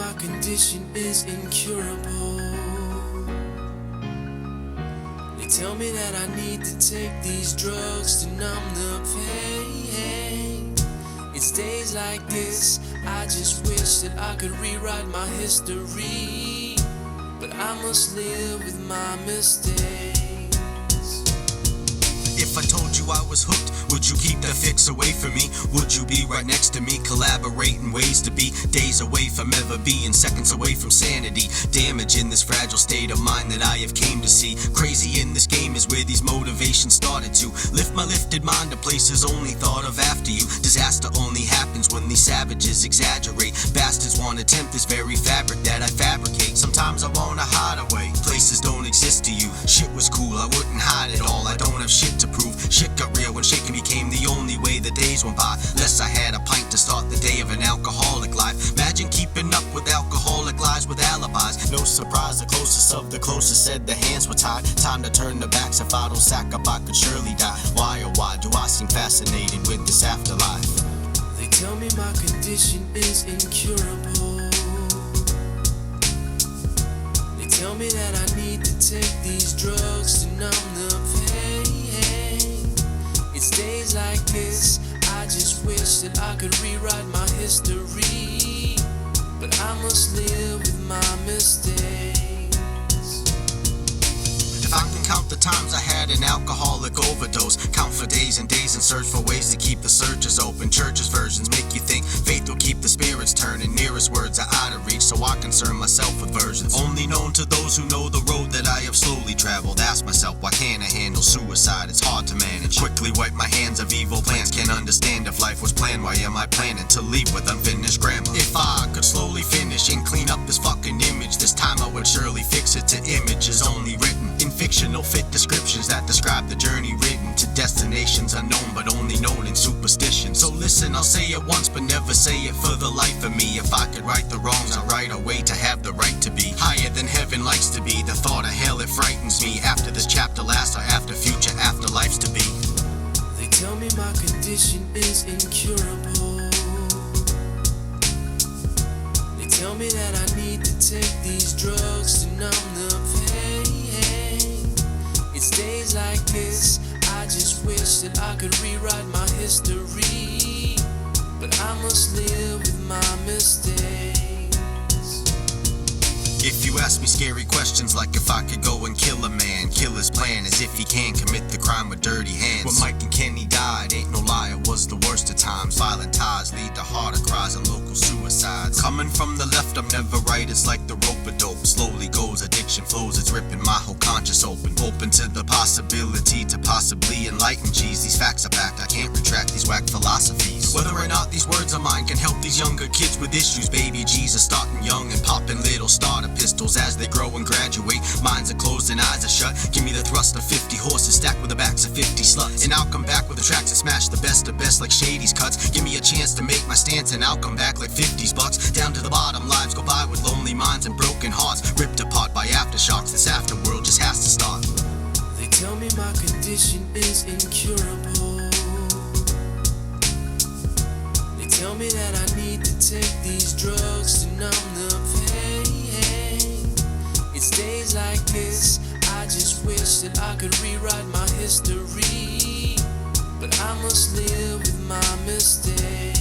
my condition is incurable. They tell me that I need to take these drugs to numb the pain. It's days like this, I just wish that I could rewrite my history, but I must live with my mistakes. If I told you I was hooked, would you keep that fix away from me? Would you be right next to me, collaborating ways to be days away from ever being seconds away from sanity? Damage in this fragile state of mind that I have came to see. Crazy in this game is where these motivations started to lift my lifted mind to places only thought of after you. Disaster only happens when these savages exaggerate. Bastards wanna tempt this very fabric that I fabricate. Sometimes I wanna hide away, places don't exist to you. Shit was cool, I wouldn't hide it all, I don't have shit to prove. Shit got real when shaking became the only way the days went by. Less I had a pint to start the day of an alcoholic life. Imagine keeping up with alcoholic lies with alibis. No surprise, the closest of the closest said the hands were tied. Time to turn the backs, if I don't sack up I could surely die. Why oh why do I seem fascinated with this afterlife? They tell me my condition is incurable. They tell me that I need to take these drugs to numb the pain. It's days like this, I just wish that I could rewrite my history, but I must live with my mistakes. If I can count the times I had an alcoholic overdose, count for days and days and search for ways to keep the searches open. Church's versions make you think faith will keep the spirits turning. Nearest words are out of reach, so I concern myself with versions only known to those who know the road that I have slowly traveled. Ask myself, why can't I handle suicide? It's hard to manage. Quickly wipe my hands of evil plans. Can't understand if life was planned. Why am I planning to leave with unfinished grammar? If I could slowly finish and clean up this fucking image, this time I would surely fix it to images only written in fictional fit descriptions that describe the journey written to destinations unknown but only known in superstition. So listen, I'll say it once but never say it for the life of me. If I could right the wrongs, I'd write a way to have the right to be higher than heaven likes to be. The thought of hell, it frightens me. After this chapter lasts or after future afterlives to be. They tell me my condition is incurable. They tell me that I need to take these drugs to numb the pain. It's days like this, I just wish that I could rewrite my history, but I must live with my mistakes. If you ask me scary questions like if I could go and kill a man, kill his plan as if he can commit the crime with dirty hands. When Mike and Kenny died, ain't no lie, it was the worst of times. Violent ties lead to harder cries and local suicides. Coming from the left, I'm never right, it's like the rope of dope. Slowly goes, addiction flows, it's ripping my whole conscience open. Open to the possibility to possibly enlighten. Geez, these facts are backed, I can't retract these whack philosophies. Whether or not these words of mine can help these younger kids with issues. Baby Jesus starting young and popping little starter pistols as they grow and graduate. Minds are closed and eyes are shut. Give me the thrust of 50 horses stacked with the backs of 50 sluts, and I'll come back with the tracks that smash the best of best like Shady's cuts. Give me a chance to make my stance and I'll come back like 50's bucks. Down to the bottom, lives go by with lonely minds and broken hearts, ripped apart by aftershocks. This afterworld just has to start. They tell me my condition is incurable. They tell me that I need to take these drugs to numb the pain. It's days like this, I just wish that I could rewrite my history, but I must live with my mistakes.